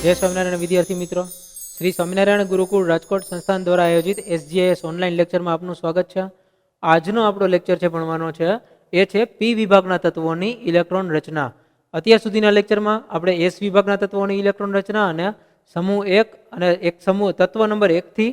जय स्वामिनारायण विद्यार्थी मित्रों, श्री स्वामिनारायण गुरुकुल राजकोट संस्थान द्वारा आयोजित एसजीआईएस ऑनलाइन लेक्चर में आपનું સ્વાગત છે। આજનો આપણો લેક્ચર છે ભણવાનો છે એ છે પી વિભાગના તત્વોની ઇલેક્ટ્રોન રચના। અત્યાર સુધીના લેક્ચરમાં આપણે એસ વિભાગના તત્વોની ઇલેક્ટ્રોન રચના અને સમૂહ 1 અને એક સમૂહ તત્વ નંબર 1 થી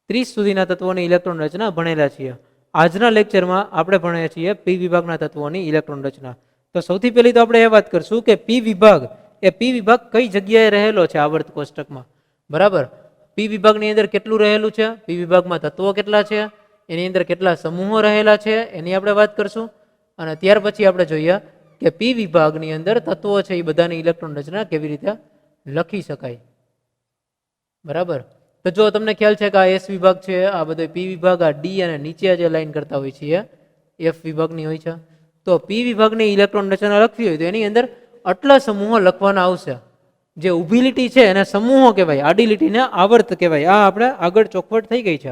30 સુધીના તત્વોની ઇલેક્ટ્રોન રચના ભણેલા છીએ। આજના લેક્ચરમાં આપણે ભણીએ છીએ પી વિભાગના તત્વોની ઇલેક્ટ્રોન રચના। તો સૌથી પહેલી તો આપણે એ વાત કરશું કે પી વિભાગ એ પી વિભાગ કઈ જગ્યાએ રહેલો છે આવર્ત કોષ્ટકમાં। બરાબર, પી વિભાગની અંદર કેટલું રહેલું છે, પી વિભાગમાં તત્વો કેટલા છે, એની અંદર કેટલા સમૂહો રહેલા છે એની આપણે વાત કરશું। અને ત્યાર પછી આપણે જોઈએ કે પી વિભાગની અંદર તત્વો છે એ બધાની ઇલેક્ટ્રોન રચના કેવી રીતે લખી શકાય। બરાબર, તો જો તમને ખ્યાલ છે કે આ એસ વિભાગ છે, આ બધો પી વિભાગ, આ ડી અને નીચે જે લાઈન કરતા હોય છીએ એફ વિભાગની હોય છે। તો પી વિભાગની ઇલેક્ટ્રોન રચના લખવી હોય તો એની અંદર આટલા સમૂહો લખવાના આવશે। જે ઊભી લીટી છે એને સમૂહો કહેવાય, આડી લીટીને આવર્ત કહેવાય। આ આપણે આગળ ચોખવટ થઈ ગઈ છે।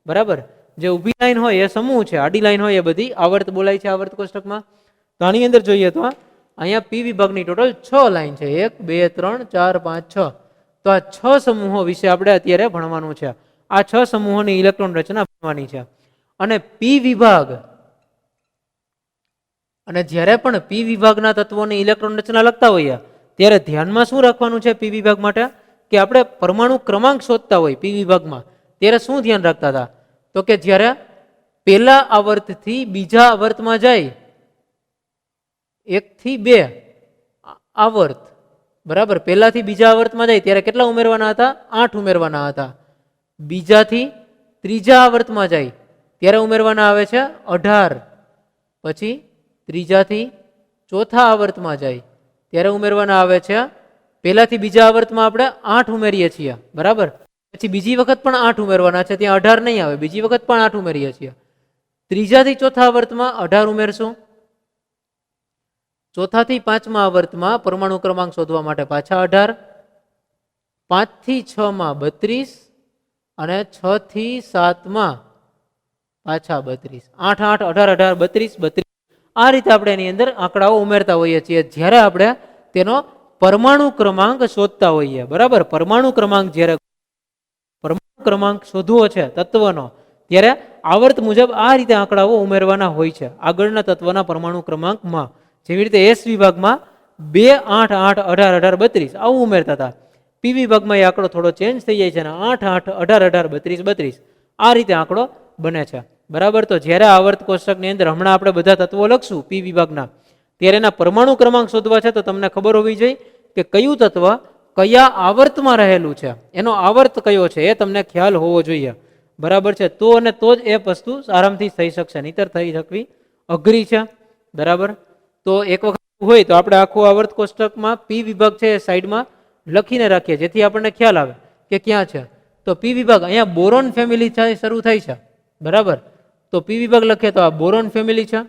બરાબર, જે ઊભી લાઈન હોય એ સમૂહ છે, આડી લાઈન હોય એ બધી આવર્ત બોલાય છે આવર્ત કોષ્ટકમાં। તો આની અંદર જોઈએ તો અહીંયા પી વિભાગની ટોટલ 6 લાઈન છે, 1 2 3 4 5 6। તો આ 6 સમૂહો વિશે આપણે અત્યારે ભણવાનું છે। આ 6 સમૂહોની ઇલેક્ટ્રોન રચના ભણવાની છે। અને પી વિભાગ અને જ્યારે પણ પી વિભાગના તત્વોની ઇલેક્ટ્રોન રચના લખતા હોઈએ ત્યારે ધ્યાનમાં શું રાખવાનું છે પી વિભાગ માટે કે આપણે પરમાણુ ક્રમાંક શોધતા હોય પી વિભાગમાં ત્યારે શું ધ્યાન રાખતા હતા તો કે જ્યારે પહેલા આવર્તથી બીજા આવર્તમાં જાય 1 થી 2 આવર્ત, બરાબર, પહેલાથી બીજા આવર્તમાં જાય ત્યારે કેટલા ઉમેરવાના હતા? 8 ઉમેરવાના હતા। બીજાથી ત્રીજા આવર્તમાં જાય ત્યારે ઉમેરવાના આવે છે 18। પછી ત્રીજાથી ચોથા આવર્તમાં જાય ત્યારે ઉમેરવાના આવે છે, પહેલાથી બીજા આવર્તમાં આપણે 8 ઉમેરીએ છીએ, બરાબર, પછી બીજી વખત પણ 8 ઉમેરવાના છે, ત્યાં 18 નહીં આવે, બીજી વખત પણ 8 ઉમેરીએ છીએ। ત્રીજાથી ચોથા આવર્તમાં 18 ઉમેરશું, ચોથાથી પાંચમા આવર્તમાં પરમાણુ ક્રમાંક શોધવા માટે પાછા 18, 5 થી 6 માં 32 અને 6 થી 7 માં પાછા 32, 8 8 18 18 32 32। આ રીતે આપણે એની અંદર આંકડાઓ ઉમેરતા હોઈએ છીએ જ્યારે આપણે તેનો પરમાણુ ક્રમાંક શોધતા હોઈએ। બરાબર, પરમાણુ ક્રમાંક જ્યારે પરમાણુ ક્રમાંક શોધવો છે તત્વનો ત્યારે આવર્ત મુજબ આ રીતે આંકડાઓ ઉમેરવાના હોય છે આગળના તત્વના પરમાણુ ક્રમાંકમાં। જેવી રીતે એસ વિભાગમાં 2 8 8 18 18 32 આવું ઉમેરતા હતા। પી વિભાગમાં એ આંકડો થોડો ચેન્જ થઈ જાય છે અને 8 8 18 18 32 32 આ રીતે આંકડો બને છે। બરાબર, તો જ્યારે આવર્ત કોષ્ટકની અંદર હમણાં આપણે બધા તત્વો લખશું પી વિભાગના ત્યારે એના પરમાણુ ક્રમાંક શોધવા છે તો તમને ખબર હોવી જોઈએ કે કયું તત્વ કયા આવર્તમાં રહેલું છે, એનો આવર્ત કયો છે એ તમને ખ્યાલ હોવો જોઈએ। બરાબર છે, તો અને તો જ એ વસ્તુ આરામથી થઈ શકશે, નહીતર થઈ શકવી અઘરી છે। બરાબર, તો એક વખત હોય તો આપણે આખું આવર્ત કોષ્ટકમાં પી વિભાગ છે એ સાઈડમાં લખીને રાખીએ જેથી આપણને ખ્યાલ આવે કે ક્યાં છે। તો પી વિભાગ અહીંયા બોરોન ફેમિલી શરૂ થાય છે, બરાબર, તો પી વિભાગ લખીએ તો આ બોરોન ફેમિલી છે।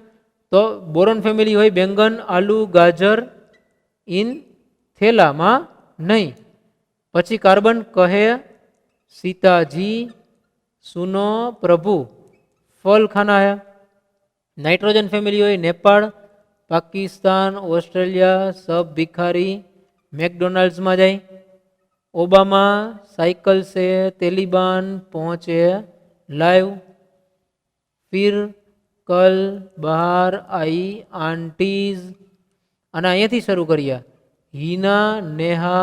તો બોરોન ફેમિલી હોય બેંગન, આલુ, ગાજર, ઇન થેલામાં નહીં। પછી કાર્બન કહે सीताजी, सुनो प्रभु, फल खाना है। नाइट्रोजन फैमिली हो नेपाल, पाकिस्तान, ऑस्ट्रेलिया, सब भिखारी मैकडोनाल्ड्स में जाए। ओबामा साइकिल से तालिबान पहुंचे लाइव। फिर कल बाहर आई आंटीज અને અહીંયાથી શરૂ કરીએ हीना, नेहा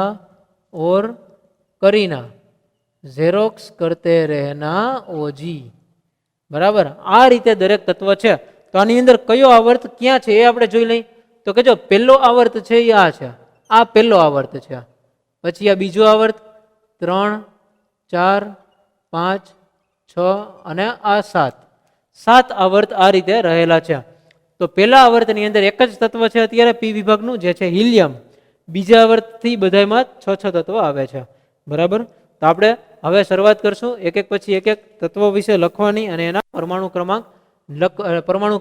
और करीना ઝેરોક્સ કરતે રહેના ઓજી। બરાબર, આ રીતે દરેક તત્વ છે। તો આની અંદર કયો આવર્ત ક્યાં છે એ આપણે જોઈ લઈ તો કે જો પહેલો આવર્ત છે એ આ છે, આ પહેલો આવર્ત છે, પછી આ બીજો આવર્ત 3 4 5 6 અને આ 7 આવર્ત આ રીતે રહેલા છે। તો પહેલા આવર્તની અંદર એક જ તત્વ છે અત્યારે પી વિભાગનું જે છે હિલિયમ। બીજા આવર્તથી બધામાં 6 તત્વો આવે છે। બરાબર, તો આપણે હવે શરૂઆત કરશું એક એક પછી એક એક તત્વો વિશે લખવાની અને એના પરમાણુ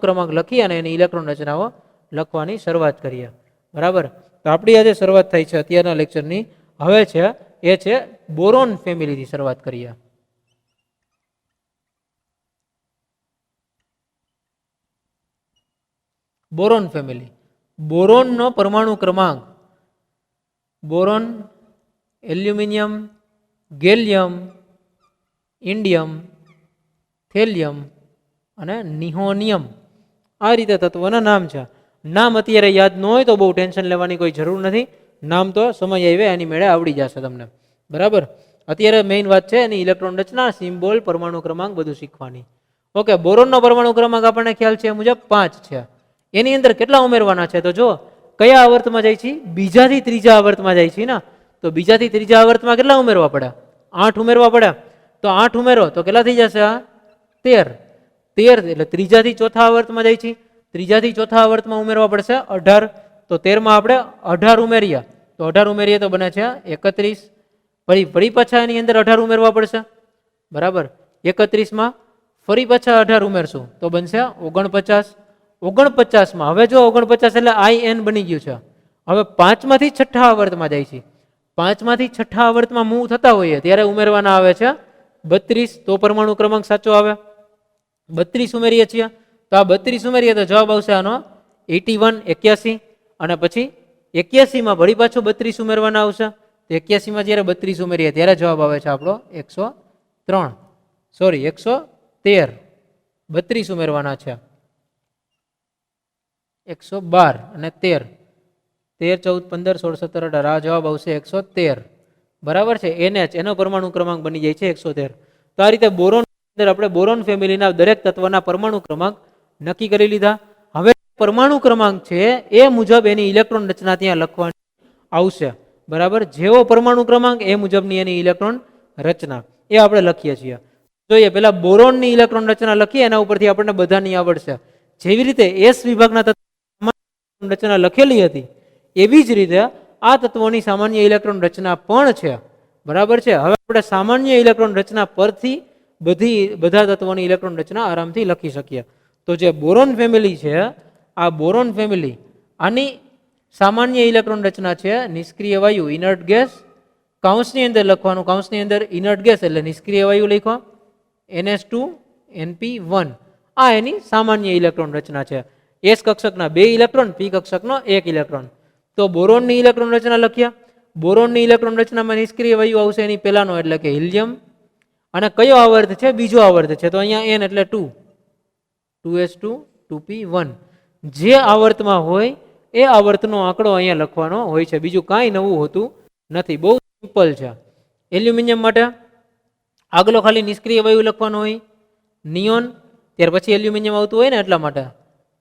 ક્રમાંક લખી અને એની ઇલેક્ટ્રોન રચનાઓ લખવાની શરૂઆત કરીએ। બરાબર, તો આપણી આજે શરૂઆત થઈ છે અત્યારના લેક્ચરની, હવે છે એ છે બોરોન ફેમિલીથી શરૂઆત કરીએ। બોરોન ફેમિલી, બોરોનનો પરમાણુ ક્રમાંક, boron aluminium, gallium, indium, thallium અને નિહોનિયમ. આ રીતે તત્વોના નામ છે. નામ અત્યારે યાદ ન હોય તો બહુ ટેન્શન લેવાની કોઈ જરૂર નથી. નામ તો સમય આવે એની મેળે આવડી જશે તમને. બરાબર. અત્યારે મેઇન વાત છે એની ઇલેક્ટ્રોન રચના, સિમ્બોલ, પરમાણુ ક્રમાંક બધું શીખવાની. ઓકે, બોરોનનો પરમાણુ ક્રમાંક આપણને ખ્યાલ છે મુજબ 5 છે. એની અંદર કેટલા ઉમેરવાના છે તો જો કયા આવર્તમાં જાય છે? બીજાથી ત્રીજા આવર્તમાં જાય છે ને. તો બીજાથી ત્રીજા આવર્તમાં કેટલા ઉમેરવા પડે? 8 ઉમેરવા પડે. તો 8 ઉમેરો તો કેટલા થઈ જશે? 13. 13 એટલે ત્રીજાથી ચોથા આવર્તમાં જાય છે. ત્રીજાથી ચોથા આવર્તમાં ઉમેરવા પડશે 18. તો 13માં આપણે 18 ઉમેરીએ તો 18 ઉમેરીએ તો બને છે 31. ફરી પાછા એની અંદર 18 ઉમેરવા પડશે. બરાબર. 31માં ફરી પાછા 18 ઉમેરશું તો બનશે 49. 49માં હવે જો 49 એટલે IN બની ગયું છે. હવે 5માંથી છઠ્ઠા આવર્તમાં જાય છે. 5માંથી છઠ્ઠા આવર્તમાં મૂવ થતા હોઈએ ત્યારે ઉમેરવાના આવે છે 32. તો પરમાણુ ક્રમાંક સાચો આવે. 32 ઉમેરીએ છીએ તો આ 32 ઉમેરીએ તો જવાબ આવશે આનો 81, 81. અને પછી 81માં વળી પાછું 32 ઉમેરવાના આવશે. તો 81માં જ્યારે 32 ઉમેરીએ ત્યારે જવાબ આવે છે આપણો 113. સોરી 113. 32 ઉમેરવાના છે. 112 અને 13. 13, 14, 15, 16, 17, 18 આ જવાબ આવશે 113. બરાબર છે. NH એનો પરમાણુ ક્રમાંક બની જાય છે 113. તો આ રીતે બોરોન અંદર આપણે બોરોન ફેમિલીના દરેક તત્વના પરમાણુ ક્રમાંક નક્કી કરી લીધા. હવે પરમાણુ ક્રમાંક છે એ મુજબ એની ઇલેક્ટ્રોન રચના ત્યાં લખવાની આવશે. બરાબર. જેવો પરમાણુ ક્રમાંક એ મુજબની એની ઇલેક્ટ્રોન રચના એ આપણે લખીએ છીએ. જોઈએ પેલા બોરોનની ઇલેક્ટ્રોન રચના લખીએ એના ઉપરથી આપણને બધાની આવડશે. જેવી રીતે S વિભાગના તત્વ રચના લખેલી હતી એવી જ રીતે આ તત્વોની સામાન્ય ઇલેક્ટ્રોન રચના પણ છે. બરાબર છે. હવે આપણે સામાન્ય ઇલેક્ટ્રોન રચના પરથી બધા તત્વોની ઇલેક્ટ્રોન રચના આરામથી લખી શકીએ. તો જે બોરોન ફેમિલી છે આ બોરોન ફેમિલી આની સામાન્ય ઇલેક્ટ્રોન રચના છે નિષ્ક્રિય વાયુ ઇનર્ટ ગેસ. કૌંસની અંદર લખવાનું, કૌંસની અંદર ઇનર્ટ ગેસ એટલે નિષ્ક્રિય વાયુ લખો NH2 NP1. આ એની સામાન્ય ઇલેક્ટ્રોન રચના છે. S કક્ષકના 2 electron, P કક્ષકનો 1 electron. તો બોરોનની ઇલેક્ટ્રોન રચના લખ્યા. બોરોનની ઇલેક્ટ્રોન રચનામાં નિષ્ક્રિય વાયુ આવશે એની પહેલાનો એટલે કે હિલિયમ. અને કયો આવર્ત છે? બીજો આવર્ત છે. તો અહીંયા N એટલે 2, 2s2 2p1. જે આવર્તમાં હોય એ આવર્તનો આંકડો અહીંયા લખવાનો હોય છે. બીજું કાંઈ નવું હોતું નથી. બહુ સિમ્પલ છે. એલ્યુમિનિયમ માટે આગલો ખાલી નિષ્ક્રિય વાયુ લખવાનો હોય નિયોન, ત્યાર પછી એલ્યુમિનિયમ આવતું હોય ને એટલા માટે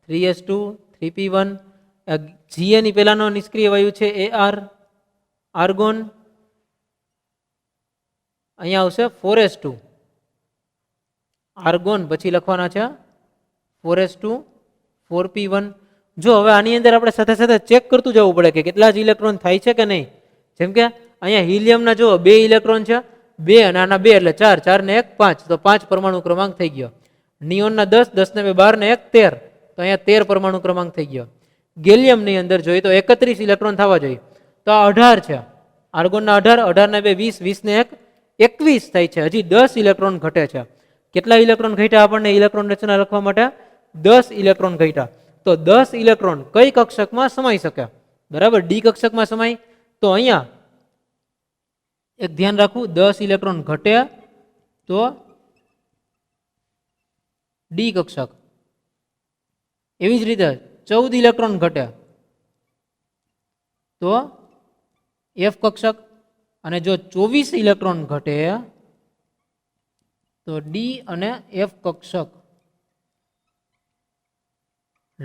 3s2 3p1. Ga ની પહેલાનો નિષ્ક્રિય વાયુ છે Ar, આર્ગોન. અહીંયા આવશે 4s2 આર્ગોન. પછી લખવાના છે 4s2 4p1. જો હવે આની અંદર આપણે સાથે સાથે ચેક કરતું જવું પડે કે કેટલા જ ઇલેક્ટ્રોન થાય છે કે નહીં. જેમ કે અહીંયા હિલિયમના જો 2 ઇલેક્ટ્રોન છે, 2 અને આના 2 એટલે 4, 4 ને 1 5. તો 5 પરમાણુ ક્રમાંક થઈ ગયો. નિયોનના 10, 10 ને 2 12 ને 1 13. તો અહીંયા 13 પરમાણુ ક્રમાંક થઈ ગયો. ગેલિયમની અંદર જોઈએ તો 31 ઇલેક્ટ્રોન થવા જોઈએ. તો આ 18 છે. આર્ગોનના 18, 18 ને 2 20, 20 ને 1 21 થાય છે. હજી 10 ઇલેક્ટ્રોન ઘટે છે. કેટલા ઇલેક્ટ્રોન ઘટ્યા આપણને ઇલેક્ટ્રોન રચના લખવા માટે? 10 ઇલેક્ટ્રોન ઘટ્યા. તો 10 ઇલેક્ટ્રોન કઈ કક્ષકમાં સમાઈ શકે? બરાબર, ડી કક્ષકમાં સમાય. તો અહીંયા એક ધ્યાન રાખવું, 10 ઇલેક્ટ્રોન ઘટે તો ડી કક્ષક. એવી જ રીતે 14 ઇલેક્ટ્રોન ઘટે તો એફ કક્ષક. અને જો 24 ઇલેક્ટ્રોન ઘટે તો ડી અને એફ કક્ષક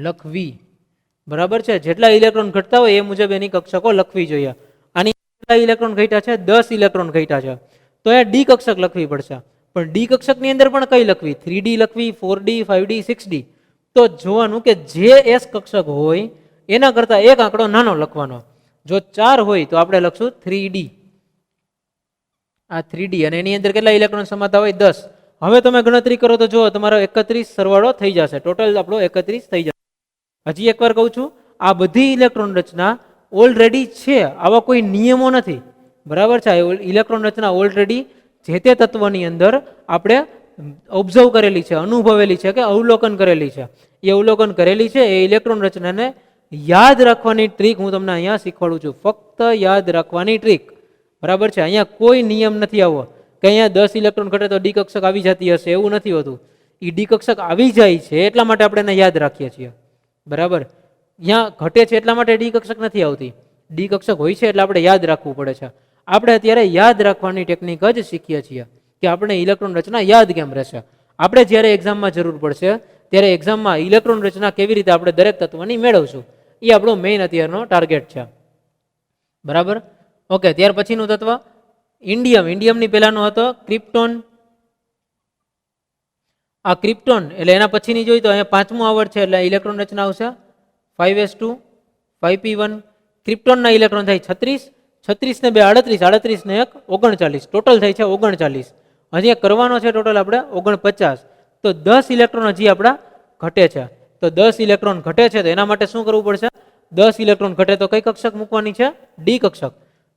લખવી. બરાબર છે. જેટલા ઇલેક્ટ્રોન ઘટતા હોય એ મુજબ એની કક્ષકો લખવી જોઈએ. આની કેટલા ઇલેક્ટ્રોન ઘટ્યા છે? 10 ઇલેક્ટ્રોન ઘટ્યા છે. તો એ ડી કક્ષક લખવી પડશે. પણ ડી કક્ષકની અંદર પણ કઈ લખવી? 3D લખવી, 4D, 5D, 6D. તો જોવાનું કે જે એસ કક્ષક હોય એના કરતા એક આંકડો નાનો લખવાનો. જો 4 હોય તો આપણે લખશું 3D. આ 3D અને એની અંદર કેટલા ઇલેક્ટ્રોન સમાતા હોય? 10. હવે તમે ગણતરી કરો તો જો તમારો 31 સરવાળો થઈ જશે. ટોટલ આપણો 31 થઈ જશે. હજી એકવાર કહું છું, આ બધી ઇલેક્ટ્રોન રચના ઓલરેડી છે. આવા કોઈ નિયમો નથી. બરાબર છે. ઇલેક્ટ્રોન રચના ઓલરેડી જે તે તત્વની અંદર આપણે ઓબ્ઝર્વ કરેલી છે, અનુભવેલી છે કે અવલોકન કરેલી છે. એ અવલોકન કરેલી છે. એ ઇલેક્ટ્રોન રચનાને યાદ રાખવાની ટ્રીક હું તમને અહીંયા શીખવાડું છું. ફક્ત યાદ રાખવાની ટ્રીક. બરાબર છે. અહીંયા કોઈ નિયમ નથી આવો કે અહીંયા 10 ઇલેક્ટ્રોન ઘટે તો ડી કક્ષક આવી જતી હશે, એવું નથી હોતું. એ ડી કક્ષક આવી જાય છે એટલા માટે આપણે એને યાદ રાખીએ છીએ. બરાબર, અહીંયા ઘટે છે એટલા માટે ડી કક્ષક નથી આવતી. ડી કક્ષક હોય છે એટલે આપણે યાદ રાખવું પડે છે. આપણે અત્યારે યાદ રાખવાની ટેકનિક જ શીખીએ છીએ કે આપણે ઇલેક્ટ્રોન રચના યાદ કેમ રહેશે. આપણે જ્યારે એક્ઝામમાં જરૂર પડશે ત્યારે એક્ઝામમાં ઇલેક્ટ્રોન રચના કેવી રીતે આપણે દરેક તત્વની મેળવશું, એ આપણો મેઇન અત્યારનો ટાર્ગેટ છે. બરાબર, ઓકે. ત્યાર પછીનું તત્વ ઇન્ડિયમ. ઇન્ડિયમની પહેલાનો હતો ક્રિપ્ટોન. આ ક્રિપ્ટોન એટલે એના પછીની જોઈ તો અહીંયા પાંચમું આવર્ત છે એટલે ઇલેક્ટ્રોન રચના આવશે 5s2 5p1. ક્રિપ્ટોનના ઇલેક્ટ્રોન થાય 36, 36 ને 2 38, 38 ને 1 39, ટોટલ થાય છે 39. હજી કરવાનો છે ટોટલ આપણે 49. તો 10 ઇલેક્ટ્રોન હજી આપણા ઘટે છે. તો 10 ઇલેક્ટ્રોન ઘટે છે તો એના માટે શું કરવું પડશે? 10 ઇલેક્ટ્રોન ઘટે તો કઈ કક્ષક મૂકવાની છે? ડી કક્ષક.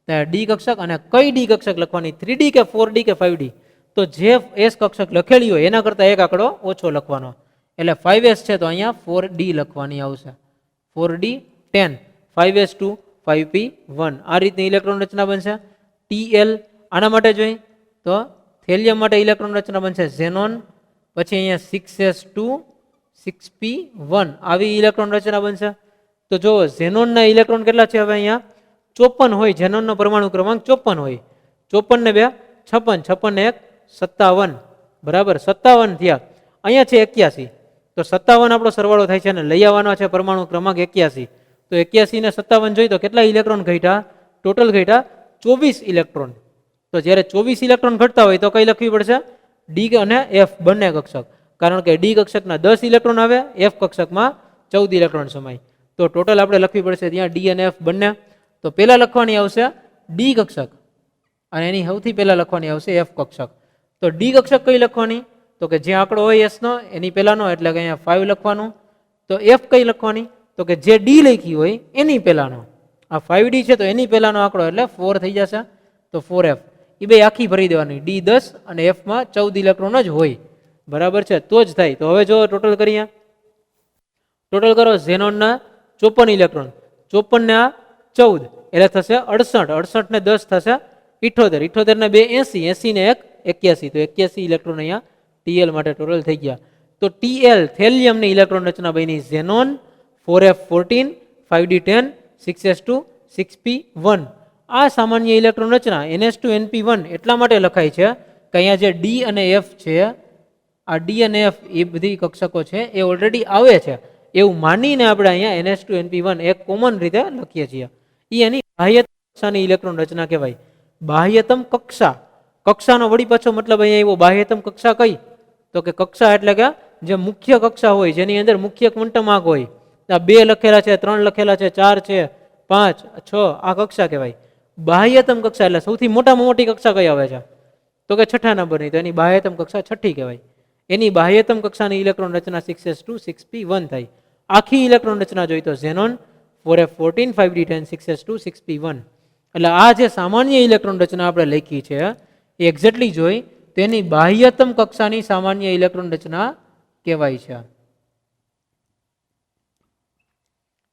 ડી કક્ષક. અને કઈ ડી કક્ષક લખવાની? 3D કે 4D કે 5D? તો જે એસ કક્ષક લખેલી હોય એના કરતાં એક આંકડો ઓછો લખવાનો. એટલે 5s છે તો અહીંયા 4D લખવાની આવશે. 4D 10, 5s2 5p1. આ રીતની ઇલેક્ટ્રોન રચના બનશે. TL આના માટે જોઈ તો થેલિયમ માટે ઇલેક્ટ્રોન રચના બનશે ઝેનોન. પછી અહીંયા 6s2 6p1 આવી ઇલેક્ટ્રોન રચના બનશે. તો જો ઝેનોનના ઇલેક્ટ્રોન કેટલા છે? હવે અહીંયા 54 હોય. ઝેનોનનો પરમાણુ ક્રમાંક 54 હોય. 54 ને 2 56, 56 ને 1 57. બરાબર, 57 થયા. અહીંયા છે 81. તો 57 આપણો સરવાળો થાય છે અને લઈ આવવાનો છે પરમાણુ ક્રમાંક 81. તો 81 ને 57 જોઈ તો કેટલા ઇલેક્ટ્રોન ઘટ્યા? ટોટલ ઘટ્યા 24 ઇલેક્ટ્રોન. તો જ્યારે 24 ઇલેક્ટ્રોન ઘટતા હોય તો કઈ લખવી પડશે? ડી અને એફ બંને કક્ષક. કારણ કે ડી કક્ષકના 10 ઇલેક્ટ્રોન આવે, એફ કક્ષકમાં 14 ઇલેક્ટ્રોન સમાય. તો ટોટલ આપણે લખવી પડશે ત્યાં ડી અને એફ બંને. તો પહેલા લખવાની આવશે ડી કક્ષક અને એની સૌથી પહેલા લખવાની આવશે એફ કક્ષક. તો ડી કક્ષક કઈ લખવાની? તો કે જે આંકડો હોય એસ નો એની પહેલાનો, એટલે કે અહીંયા 5 લખવાનું. તો એફ કઈ લખવાની? તો કે જે ડી લખી હોય એની પહેલાનો. આ 5D છે તો એની પહેલાનો આંકડો એટલે 4 થઈ જશે. તો 4f. એ બે આખી ભરી દેવાની. ડી 10 અને એફમાં 14 ઇલેક્ટ્રોન જ હોય. બરાબર છે, તો જ થાય. તો હવે જો ટોટલ કરીએ, ટોટલ કરો. ઝેનોનના 54 ઇલેક્ટ્રોન, 54 ને 14 એટલે થશે 68, 68 ને 10 થશે 78, 78 ને 2 80, 80 ને 1 81. તો 81 ઇલેક્ટ્રોન અહીંયા ટીએલ માટે ટોટલ થઈ ગયા. તો ટીએલ થેલિયમની ઇલેક્ટ્રોન રચના બની xenon 4f14 5d10 6s2 6p1. આ સામાન્ય ઇલેક્ટ્રોન રચના ns2np1 એટલા માટે લખાય છે કે અહીંયા જે ડી અને એફ છે, આ ડી અને એફ એ બધી કક્ષકો છે એ ઓલરેડી આવે છે એવું માનીને આપણે અહીંયા ns2np1 એક કોમન રીતે લખીએ છીએ. એ એની બાહ્યતમ કક્ષાની ઇલેક્ટ્રોન રચના કહેવાય. બાહ્યતમ કક્ષા. કક્ષાનો વળી પાછો મતલબ અહીંયા એવો બાહ્યતમ કક્ષા કઈ? તો કે કક્ષા એટલે કે જે મુખ્ય કક્ષા હોય જેની અંદર મુખ્ય ક્વોન્ટમ હોય. 2 લખેલા છે, 3 લખેલા છે, 4 છે, 5, 6 આ કક્ષા કહેવાય. બાહ્યતમ કક્ષા એટલે સૌથી મોટામાં મોટી કક્ષા કઈ આવે છે? તો કે 6ઠા નંબરની. તો એની બાહ્યતમ કક્ષા 6ઠ્ઠી કહેવાય. એની બાહ્યતમ કક્ષાની ઇલેક્ટ્રોન રચના 6s2 6p1 થાય. આખી ઇલેક્ટ્રોન રચના જોઈ તો xenon 4f14 5d10 6s2 6p1. એટલે આ જે સામાન્ય ઇલેક્ટ્રોન રચના આપણે લખી છે એ એક્ઝેક્ટલી જોઈ તો એની બાહ્યતમ કક્ષાની સામાન્ય ઇલેક્ટ્રોન રચના કહેવાય છે.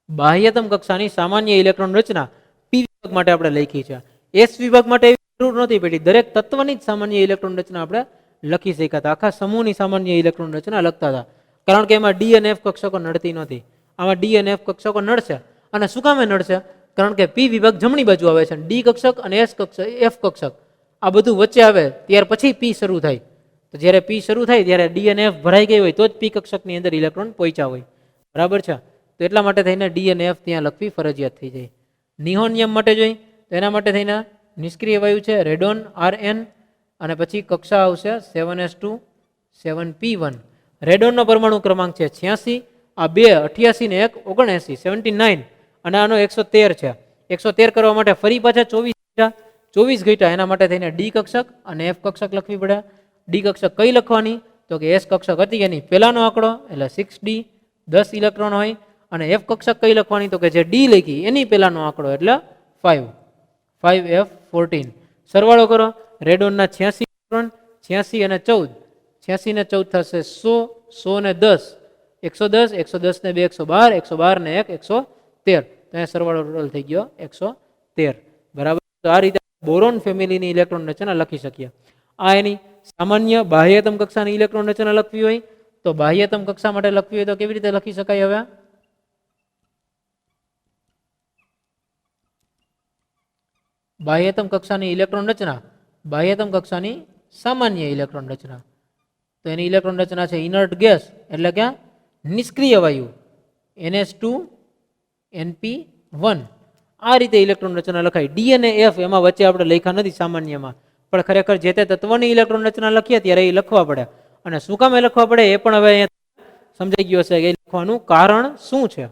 બાહ્યતમ કક્ષાની સામાન્ય ઇલેક્ટ્રોન રચના પી વિભાગ માટે આપણે લખી છે. એસ વિભાગ માટે એવી જરૂર નહોતી પડી. દરેક તત્વની જ સામાન્ય ઇલેક્ટ્રોન રચના આપણે લખી શક્યા હતા. આખા સમૂહની સામાન્ય ઇલેક્ટ્રોન રચના લખતા હતા. કારણ કે એમાં ડી અને એફ કક્ષકો નડતી નહોતી. આમાં ડી અને એફ કક્ષકો નડશે. અને શું કામે નડશે? કારણ કે પી વિભાગ જમણી બાજુ આવે છે. ડી કક્ષક અને એસ કક્ષક, એફ કક્ષક આ બધું વચ્ચે આવે ત્યાર પછી પી શરૂ થાય. તો જ્યારે પી શરૂ થાય ત્યારે ડી અને એફ ભરાઈ ગઈ હોય તો જ પી કક્ષકની અંદર ઇલેક્ટ્રોન પહોંચ્યા હોય. બરાબર છે. તો એટલા માટે થઈને ડી અને એફ ત્યાં લખવી ફરજિયાત થઈ જાય. નિહોનિયમ માટે જોઈ તો એના માટે થઈને નિષ્ક્રિય વાયુ છે રેડોન Rn અને પછી કક્ષા આવશે 7s2 7p1. રેડોનનો પરમાણુ ક્રમાંક છે 86. આ 2 88 ને 1 79 79 અને આનો 113 છે. 113 કરવા માટે ફરી પાછા 24 ઘટ્યા. એના માટે થઈને ડી કક્ષક અને એફ કક્ષક લખવી પડે. ડી કક્ષક કઈ લખવાની? તો કે એસ કક્ષક હતી એની પહેલાનો આંકડો એટલે 6d 10 ઇલેક્ટ્રોન હોય. અને એફ કક્ષક કઈ લખવાની? તો કે જે ડી લખી એની પહેલાનો આંકડો એટલે 5 5f14. સરવાળો કરો. રેડોનના 86 ઇલેક્ટ્રોન, 86 અને 14, 86 ને 14 થશે 100, 100 ને 10 110, 110 ને 2 112, 112 ને 1 113. તો અહીંયા સરવાળો ટોટલ થઈ ગયો 113. બરાબર. તો આ રીતે બોરોન ફેમિલીની ઇલેક્ટ્રોન રચના લખી શકીએ. આ એની સામાન્ય બાહ્યતમ કક્ષાની ઇલેક્ટ્રોન રચના લખવી હોય તો બાહ્યતમ કક્ષા માટે લખવી હોય તો કેવી રીતે લખી શકાય? હવે બાહ્યતમ કક્ષાની ઇલેક્ટ્રોન રચના, બાહ્યતમ કક્ષાની સામાન્ય ઇલેક્ટ્રોન રચના. તો એની ઇલેક્ટ્રોન રચના છે ઇનર્ટ ગેસ એટલે કે નિષ્ક્રિય વાયુ NH2NP1. આ રીતે ઇલેક્ટ્રોન રચના લખાય. ડી અને એફ એમાં વચ્ચે આપણે લખ્યા નથી સામાન્યમાં, પણ ખરેખર જે તે તત્વની ઇલેક્ટ્રોન રચના લખીએ ત્યારે એ લખવા પડે. અને શું કામે લખવા પડે એ પણ હવે સમજાઈ ગયો છે કે લખવાનું કારણ શું છે.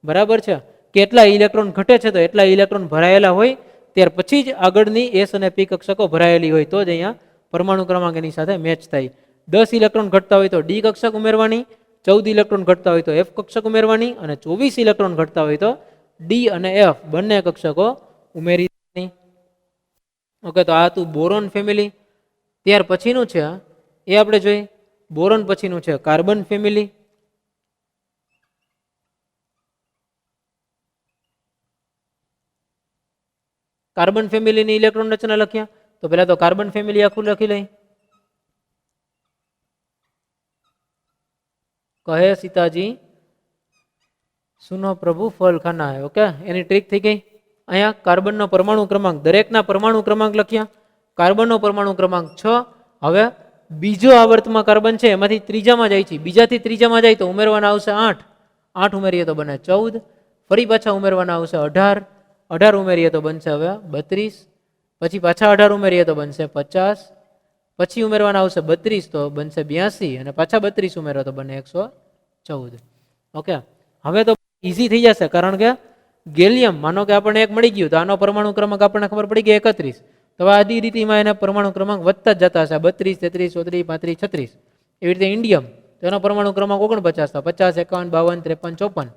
બરાબર છે. કેટલા ઇલેક્ટ્રોન ઘટે છે તો એટલા ઇલેક્ટ્રોન ભરાયેલા હોય ત્યાર પછી જ આગળની એસ અને પી કક્ષકો ભરાયેલી હોય તો જ અહીંયા પરમાણુ ક્રમાંક એની સાથે મેચ થાય. 10 ઇલેક્ટ્રોન ઘટતા હોય તો ડી કક્ષક ઉમેરવાની, 14 ઇલેક્ટ્રોન ઘટતા હોય તો એફ કક્ષક ઉમેરવાની અને 24 ઇલેક્ટ્રોન ઘટતા હોય તો ડી અને એફ બંને કક્ષકો ઉમેરી દેવાની. ઓકે, તો આ હતું બોરોન ફેમિલી. ત્યાર પછીનું છે એ આપણે જોઈએ. બોરોન પછીનું છે કાર્બન ફેમિલી. કાર્બન ફેમિલીની ઇલેક્ટ્રોન રચના લખ્યા તો પહેલા તો કાર્બન ફેમિલી આખું લખી લઈ. કહે સીતાજી સુનો પ્રભુ ફલ ખાના હે. ઓકે, એની ટ્રીક થઈ ગઈ. અહીંયા કાર્બનનો પરમાણુ ક્રમાંક, દરેકના પરમાણુ ક્રમાંક લખ્યા. કાર્બનનો પરમાણુ ક્રમાંક 6. હવે બીજો આવર્તમાં કાર્બન છે એમાંથી ત્રીજામાં જાય છે, બીજાથી ત્રીજામાં જાય તો ઉમેરવાના આવશે 8. 8 ઉમેરીએ તો બને 14. ફરી પાછા ઉમેરવાના આવશે 18. 18 ઉમેરીએ તો બનશે હવે 32. પછી પાછા 18 ઉમેરીએ તો બનશે 50. પછી ઉમેરવાના આવશે 32 તો બનશે 82 અને પાછા 32 ઉમેરો તો બને 114. ઓકે, હવે તો ઈઝી થઈ જશે કારણ કે ગેલિયમ માનો કે આપણને એક મળી ગયું તો આનો પરમાણુ ક્રમાંક આપણને ખબર પડી ગઈ 31. તો આદી રીતિમાં એના પરમાણુ ક્રમાંક વધતા જ જતા હશે 32, 33, 34, 35, 36. એવી રીતે ઇન્ડિયમ તો એનો પરમાણુ ક્રમાંક 49 થાય, 50, 51, 52, 53, 54.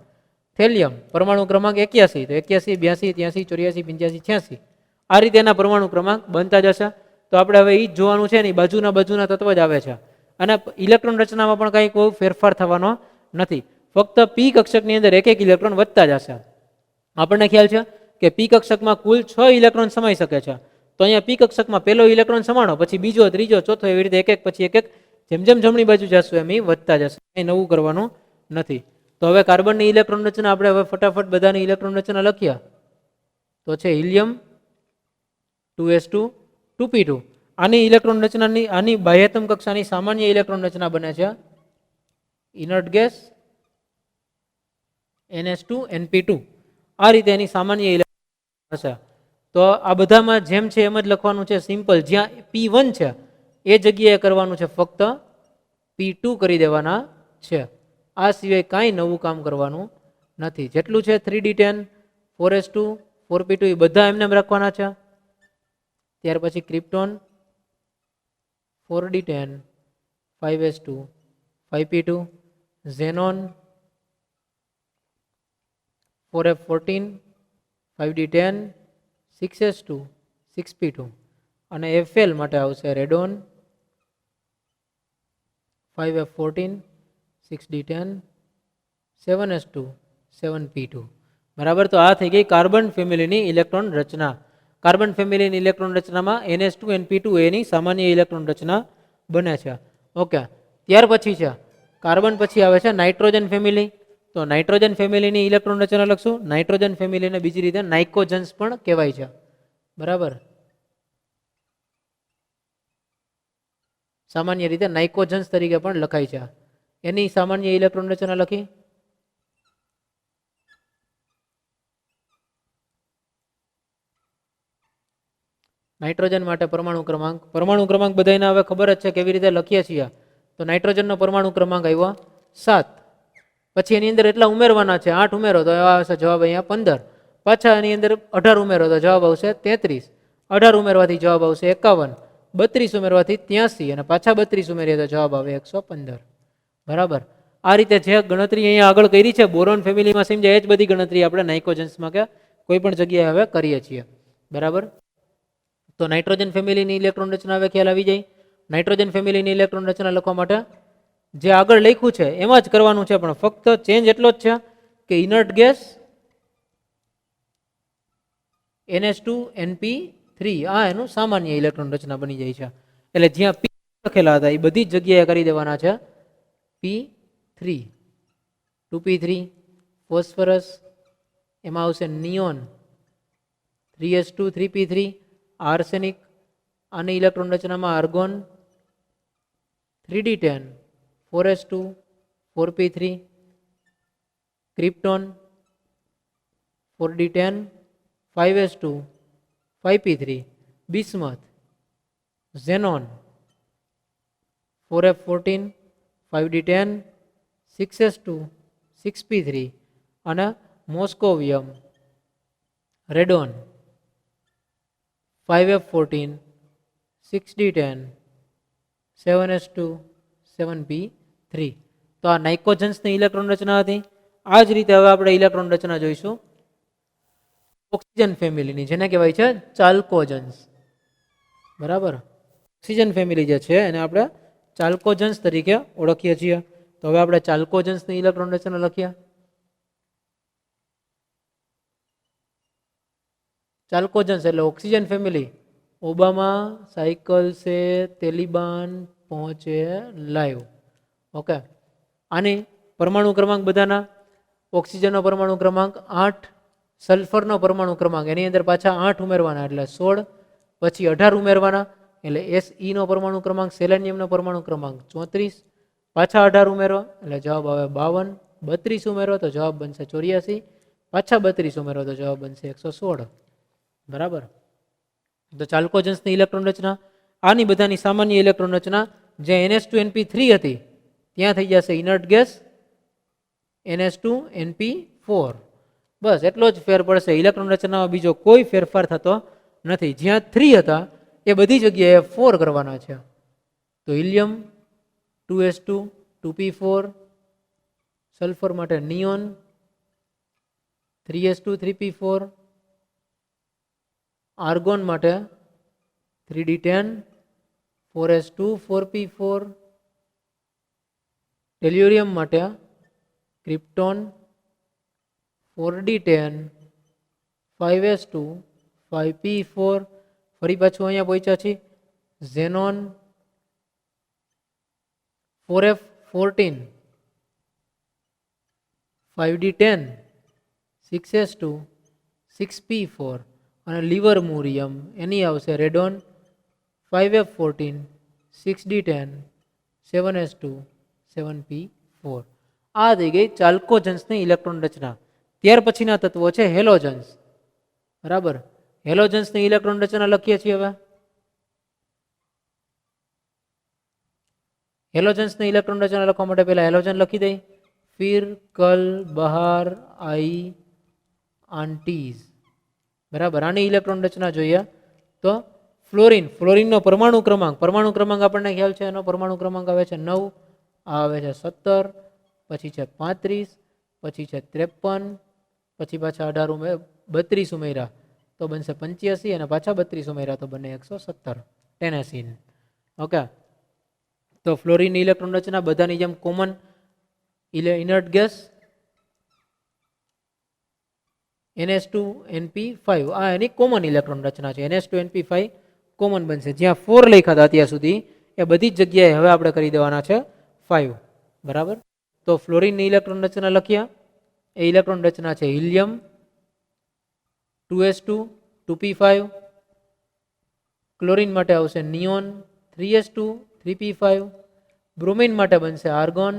થેલિયમ પરમાણુ ક્રમાંક 81 તો 81, 82, 83, 84, 85, 86. આ રીતે એના પરમાણુ ક્રમાંક બનતા જશે. તો આપણે હવે એ જ જોવાનું છે ને બાજુના તત્વ જ આવે છે અને ઇલેક્ટ્રોન રચનામાં પણ કંઈ કોઈ ફેરફાર થવાનો નથી. ફક્ત પી કક્ષકની અંદર એક એક ઇલેક્ટ્રોન વધતા જશે. આપણને ખ્યાલ છે કે પી કક્ષકમાં કુલ 6 ઇલેક્ટ્રોન સમાઈ શકે છે. તો અહીંયા પી કક્ષકમાં પહેલો ઇલેક્ટ્રોન સમાણો, પછી બીજો, ત્રીજો, ચોથો, એવી રીતે એક એક પછી એક એક જેમ જેમ જમણી બાજુ જશું એમ એ વધતા જશે. કંઈ નવું કરવાનું નથી. તો હવે કાર્બનની ઇલેક્ટ્રોન રચના આપણે હવે ફટાફટ બધાની ઇલેક્ટ્રોન રચના લખ્યા તો છે હિલિયમ 2s2 2p2. આની ઇલેક્ટ્રોન રચનાની આની બાહ્યતમ કક્ષાની સામાન્ય ઇલેક્ટ્રોન રચના બને છે ઇનર્ટ ગેસ NH2NP2. આ રીતે એની સામાન્ય ઇલેક્ટ્રોન હશે. તો આ બધામાં જેમ છે એમ જ લખવાનું છે, સિમ્પલ. જ્યાં P1 છે એ જગ્યાએ કરવાનું છે, ફક્ત P2 કરી દેવાના છે. આ સિવાય કાંઈ નવું કામ કરવાનું નથી. જેટલું છે 3d10, 4s2, 4p2 એ બધા એમને રાખવાના છે. ત્યાર પછી krypton 4d10, 5s2, 5p2, xenon 4f14, 5d10, 6s2, 6p2 અને Fl માટે આવશે radon 5f14, 6d10, 7s2, 7p2. બરાબર. તો આ થઈ ગઈ કાર્બન ફેમિલીની ઇલેક્ટ્રોન રચના. કાર્બન ફેમિલીની ઇલેક્ટ્રોન રચનામાં NH2NP2 એની સામાન્ય ઇલેક્ટ્રોન રચના બને છે. ઓકે, ત્યાર પછી છે કાર્બન પછી આવે છે નાઇટ્રોજન ફેમિલી. તો નાઇટ્રોજન ફેમિલીની ઇલેક્ટ્રોન રચના લખશું. નાઇટ્રોજન ફેમિલીને બીજી રીતે નાઇકોજન્સ પણ કહેવાય છે. બરાબર, સામાન્ય રીતે નાઇકોજન્સ તરીકે પણ લખાય છે. એની સામાન્ય ઇલેક્ટ્રોન રચના લખી. નાઇટ્રોજન માટે પરમાણુ ક્રમાંક બધાને હવે ખબર જ છે કેવી રીતે લખીએ છીએ. તો નાઇટ્રોજનનો પરમાણુ ક્રમાંક આવ્યો 7. પછી એની અંદર એટલા ઉમેરવાના છે, 8 ઉમેરો તો આવશે જવાબ અહીંયા 15. પાછા એની અંદર 18 ઉમેરો તો જવાબ આવશે 33. 18 ઉમેરવાથી જવાબ આવશે 51. 32 ઉમેરવાથી 83 અને પાછા 32 ઉમેરીએ તો જવાબ આવે 115. બરાબર. આ રીતે જે ગણતરી અહીંયા આગળ કરી છે બોરોન ફેમિલીમાં સમજાય એ જ બધી ગણતરી આપણે નાઇકોજન્સમાં કે કોઈ પણ જગ્યાએ હવે કરીએ છીએ. બરાબર. તો નાઇટ્રોજન ફેમિલીની ઇલેક્ટ્રોન રચના હવે ખ્યાલ આવી જાય. નાઇટ્રોજન ફેમિલીની ઇલેક્ટ્રોન રચના લખવા માટે જે આગળ લખ્યું છે એમાં જ કરવાનું છે, પણ ફક્ત ચેન્જ એટલો જ છે કે ઇનર્ટ ગેસ NH2NP3 થ્રી. આ એનું સામાન્ય ઇલેક્ટ્રોન રચના બની જાય છે. એટલે જ્યાં પી લખેલા હતા એ બધી જ જગ્યાએ કરી દેવાના છે P3. 2p3 ફોસ્ફરસ, એમાં આવશે નિયોન 3s2 3p3, આર્સેનિક, આની ઇલેક્ટ્રોન રચનામાં argon 3d10 4s2 4p3, krypton 4d10 5s2 5p3, bismuth, xenon 4f14 5d10 6s2 6p3 અને મોસ્કોવિયમ radon 5f14 6d10 7s2 7p3. તો આ નાઇટ્રોજન્સની ઇલેક્ટ્રોન રચના હતી. આ જ રીતે હવે આપણે ઇલેક્ટ્રોન રચના જોઈશું ઓક્સિજન ફેમિલીની, જેને કહેવાય છે ચાલ્કોજન્સ. બરાબર, ઓક્સિજન ફેમિલી જે છે એને આપણે ચાલ્કોજન્સ તરીકે ઓળખીએ છીએ. તો હવે આપણે ચાલ્કોજન્સની ઇલેક્ટ્રોન રચના લખીએ. ચાલ્કોજન્સ એટલે ઓક્સિજન ફેમિલી. ઓબામા, સાયકલ સે, તેલિબાન, પહોંચે, લાઈવ. ઓકે, આની પરમાણુ ક્રમાંક બધાના ઓક્સિજનનો પરમાણુ ક્રમાંક 8, સલ્ફરનો પરમાણુ ક્રમાંક એની અંદર પાછા 8 ઉમેરવાના એટલે 16, પછી 18 ઉમેરવાના એટલે Se નો પરમાણુ ક્રમાંક, સેલેનિયમનો પરમાણુ ક્રમાંક 34, પાછા 18 ઉમેરો એટલે જવાબ આવે 52, 32 ઉમેરો તો જવાબ બનશે 84, પાછા 32 ઉમેરો તો જવાબ બનશે 116. બરાબર, તો ચાલ્કોજન્સની ઇલેક્ટ્રોન રચના. આની બધાની સામાન્ય ઇલેક્ટ્રોન રચના જે NH2NP3 હતી ત્યાં થઈ જશે ઇનર્ટ ગેસ NH2NP4. બસ એટલો જ ફેર પડશે. ઇલેક્ટ્રોન રચનામાં બીજો કોઈ ફેરફાર થતો નથી. જ્યાં 3 હતા એ બધી જગ્યાએ 4 કરવાના છે. તો હિલિયમ 2s2 2p4, સલ્ફર માટે નિયોન 3s2 3p4, આર્ગોન માટે 3d10 4s2 4p4, ટેલ્યુરિયમ માટે ક્રિપ્ટોન 4d10 5s2 5p4, ફરી પાછું અહીંયા પહોંચ્યા છીએ xenon 4f14 5d10 6s2 6p4 અને લિવરમુરિયમ એની આવશે radon 5f14 6d10 7s2 7p4. આ થઈ ગઈ ચાલ્કોજન્સની ઇલેક્ટ્રોન રચના. ત્યાર પછીના તત્વો છે હેલોજન્સ. બરાબર, હેલોજન્સની ઇલેક્ટ્રોન રચના લખીએ છીએ. હવે હેલોજન્સની ઇલેક્ટ્રોન રચના લખવા માટે પહેલા હેલોજન લખી દઈ. ફિર, કલ, બહાર, આઈ, આંટીઝ. બરાબર, આની ઇલેક્ટ્રોન રચના જોઈએ તો ફ્લોરિન, ફ્લોરિનનો પરમાણુ ક્રમાંક આપણને ખ્યાલ છે. એનો પરમાણુ ક્રમાંક આવે છે 9, આ આવે છે 17, પછી છે 35, પછી છે 53, પછી પાછા 32 ઉમેર્યા તો બનશે 85 અને પાછા 32 ઉમેર્યા તો બને 117 ટેનેસીન. ઓકે, તો ફ્લોરિનની ઇલેક્ટ્રોન રચના બધાની જેમ કોમન ઇનર્ટ ગેસ NH2NP5. આ એની કોમન ઇલેક્ટ્રોન રચના છે. NH2NP5 કોમન બનશે. જ્યાં 4 લખ્યા હતા અત્યાર સુધી એ બધી જ જગ્યાએ હવે આપણે કરી દેવાના છે 5. બરાબર, તો ફ્લોરિનની ઇલેક્ટ્રોન રચના લખ્યા. એ ઇલેક્ટ્રોન રચના છે હિલિયમ 2s2 2p5, ક્લોરિન માટે આવશે નિયોન 3s2 3p5, બ્રોમિન માટે બનશે argon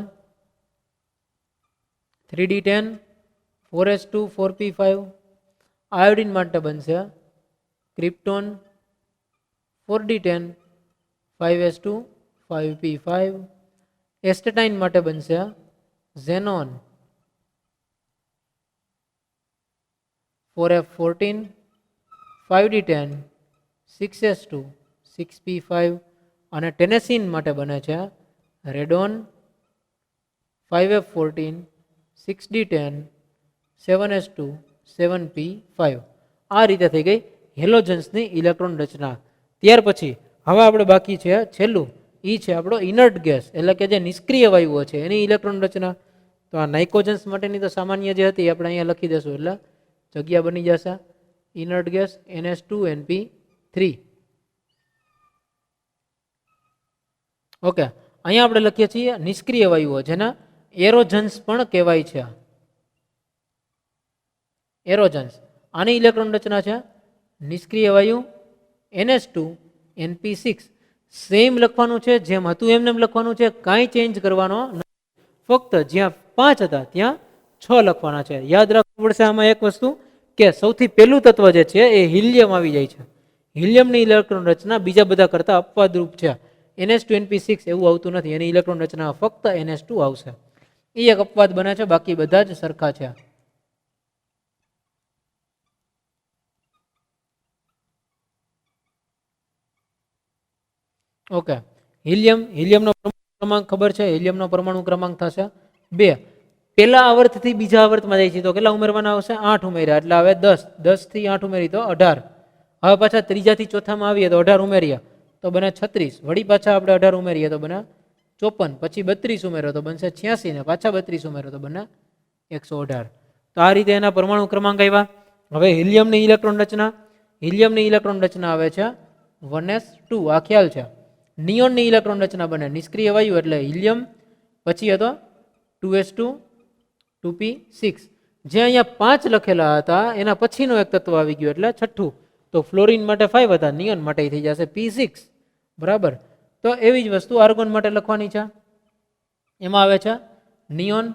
3d10 4s2 4p5, iodine માટે બનશે ક્રિપ્ટોન 4d10 5s2 5p5, એસ્ટેટાઇન માટે બનશે xenon 4f14 5d10 6s2 6p5 અને ટેનેસીન માટે બને છે radon 5f14 6d10 7s2 7p5. આ રીતે થઈ ગઈ હેલોજન્સની ઇલેક્ટ્રોન રચના. ત્યાર પછી હવે આપણે બાકી છે છેલ્લું, એ છે આપણો ઇનર્ટ ગેસ એટલે કે જે નિષ્ક્રિય વાયુઓ છે એની ઇલેક્ટ્રોન રચના. તો આ નાઇટ્રોજન્સ માટેની તો સામાન્ય જે હતી આપણે અહીંયા લખી દેશું એટલે જગ્યા બની જશે. Inert gas NH2NP3 3. ઓકે, અહીંયા આપણે લખીએ છીએ નિષ્ક્રિય વાયુઓ, જેના એરોજન્સ પણ કહેવાય છે. એરોજન્સ, આની ઇલેક્ટ્રોન રચના છે નિષ્ક્રિય વાયુ NH2 NP6. સેમ લખવાનું છે, જેમ હતું એમને લખવાનું છે, કાંઈ ચેન્જ કરવાનો નથી. ફક્ત જ્યાં 5 હતા ત્યાં 6 લખવાના છે. યાદ રાખવું પડશે આમાં એક વસ્તુ, કે સૌથી પહેલું તત્વ જે છે એ હિલિયમ આવી જાય છે. હિલિયમની ઇલેક્ટ્રોન રચના બીજા બધા કરતા અપવાદરૂપ છે. NH2 NP6 એવું આવતું નથી, એની ઇલેક્ટ્રોન રચના ફક્ત NH2 આવશે. એ એક અપવાદ બને છે, બાકી બધા જ સરખા છે. ઓકે, હિલિયમનો ક્રમાંક ખબર છે. હિલિયમનો પરમાણુ ક્રમાંક થશે 2. પહેલા આવર્તથી બીજા આવર્તમાં જાય છે તો કેટલા ઉમેરવાના આવશે? 8 ઉમેર્યા એટલે હવે 10. 10 થી 8 ઉમેરી તો 18. હવે પાછા ત્રીજાથી ચોથામાં આવીએ તો 18 ઉમેર્યા તો બને 36. વળી પાછા આપણે 18 ઉમેરીએ તો બને 54. પછી 32 ઉમેરો તો બનશે 86 ને પાછા 32 ઉમેરો તો બને 118. તો આ રીતે એના પરમાણુ ક્રમાંક આવ્યા. હવે હિલિયમની ઇલેક્ટ્રોન રચના આવે છે 1s2. આ ખ્યાલ છે. નિયોનની ઇલેક્ટ્રોન રચના બને નિષ્ક્રિય વાયુ એટલે હિલિયમ, પછી હતો 2s2 2p6. જે અહીંયા 5 લખેલા હતા એના પછીનો એક તત્વ આવી ગયું એટલે છઠ્ઠું. તો ફ્લોરિન માટે 5 હતા, નિયોન માટે થઈ જશે p6. બરાબર. તો એવી જ વસ્તુ આર્ગોન માટે લખવાની છે. એમાં આવે છે નિયોન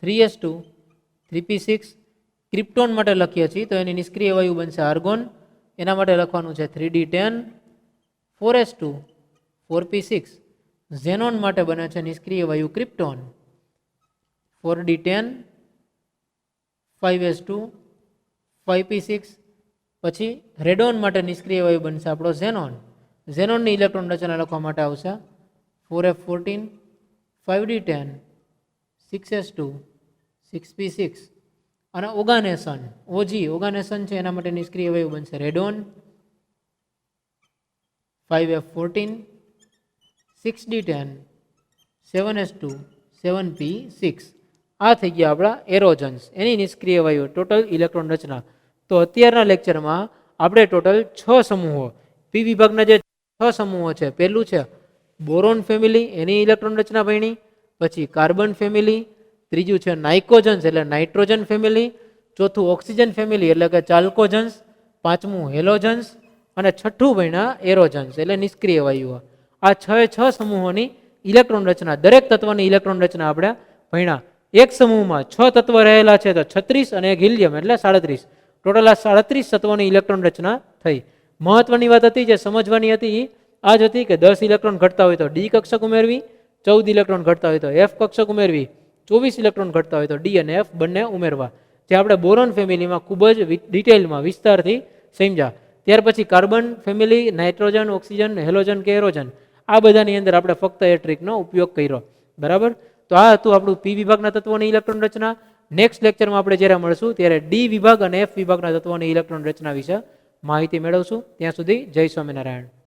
3s2 3p6. ક્રિપ્ટોન માટે લખીએ છીએ તો એની નિષ્ક્રિય વાયુ બનશે આર્ગોન. એના માટે લખવાનું છે 3d10 4s2 4p6. ઝેનોન માટે બને છે નિષ્ક્રિય વાયુ ક્રિપ્ટોન 4d10 5s2 5p6. પછી રેડોન માટે નિષ્ક્રિય વાયુ બનશે આપણો ઝેનોન. ઝેનોનની ઇલેક્ટ્રોન રચના લખવા માટે આવશે 4f14 5d10 6s2 6p6. અને ઓર્ગાનેશન ઓર્ગાનેશન છે એના માટે નિષ્ક્રિય વાયુ બનશે radon 5f14 6d10 7s2 7p6. આ થઈ ગયા આપણા એરોજન્સ, એની નિષ્ક્રિય વાયુ ટોટલ ઇલેક્ટ્રોન રચના. તો અત્યારના લેક્ચરમાં આપણે ટોટલ 6 સમૂહો, પી વિભાગના જે 6 સમૂહો છે, પહેલું છે બોરોન ફેમિલી, એની ઇલેક્ટ્રોન રચના ભણી. પછી કાર્બન ફેમિલી, ત્રીજું છે નાઇકોજન્સ એટલે નાઇટ્રોજન ફેમિલી, ચોથું ઓક્સિજન ફેમિલી એટલે કે ચાલ્કોજન્સ, પાંચમું હેલોજન્સ અને છઠ્ઠું ભણ્યા એરોજન્સ એટલે નિષ્ક્રિય વાયુઓ. આ 6 સમૂહોની ઇલેક્ટ્રોન રચના, દરેક તત્વની ઇલેક્ટ્રોન રચના આપણે ભણ્યા. એક સમૂહમાં 6 તત્વ રહેલા છે તો 36 અને એક હિલિયમ એટલે 37. ટોટલ આ 37 તત્વોની ઇલેક્ટ્રોન રચના થઈ. મહત્વની વાત હતી જે સમજવાની હતી આ જ હતી કે 10 ઇલેક્ટ્રોન ઘટતા હોય તો ડી કક્ષક ઉમેરવી, 14 ઇલેક્ટ્રોન ઘટતા હોય તો એફ કક્ષક ઉમેરવી, 24 ઇલેક્ટ્રોન ઘટતા હોય તો ડી અને એફ બંને ઉમેરવા. જે આપણે બોરોન ફેમિલીમાં ખૂબ જ ડિટેલમાં વિસ્તારથી સમજ્યા. ત્યાર પછી carbon family, nitrogen, oxygen, halogen કે એરોજન, આ બધાની અંદર આપણે ફક્ત એ ટ્રીકનો ઉપયોગ કર્યો. બરાબર. તો આ હતું આપણું પી વિભાગના તત્વોની ઇલેક્ટ્રોન રચના. નેક્સ્ટ લેક્ચરમાં આપણે જ્યારે મળશું ત્યારે ડી વિભાગ અને એફ વિભાગના તત્વોની ઇલેક્ટ્રોન રચના વિશે માહિતી મેળવશું. ત્યાં સુધી જય સ્વામિનારાયણ.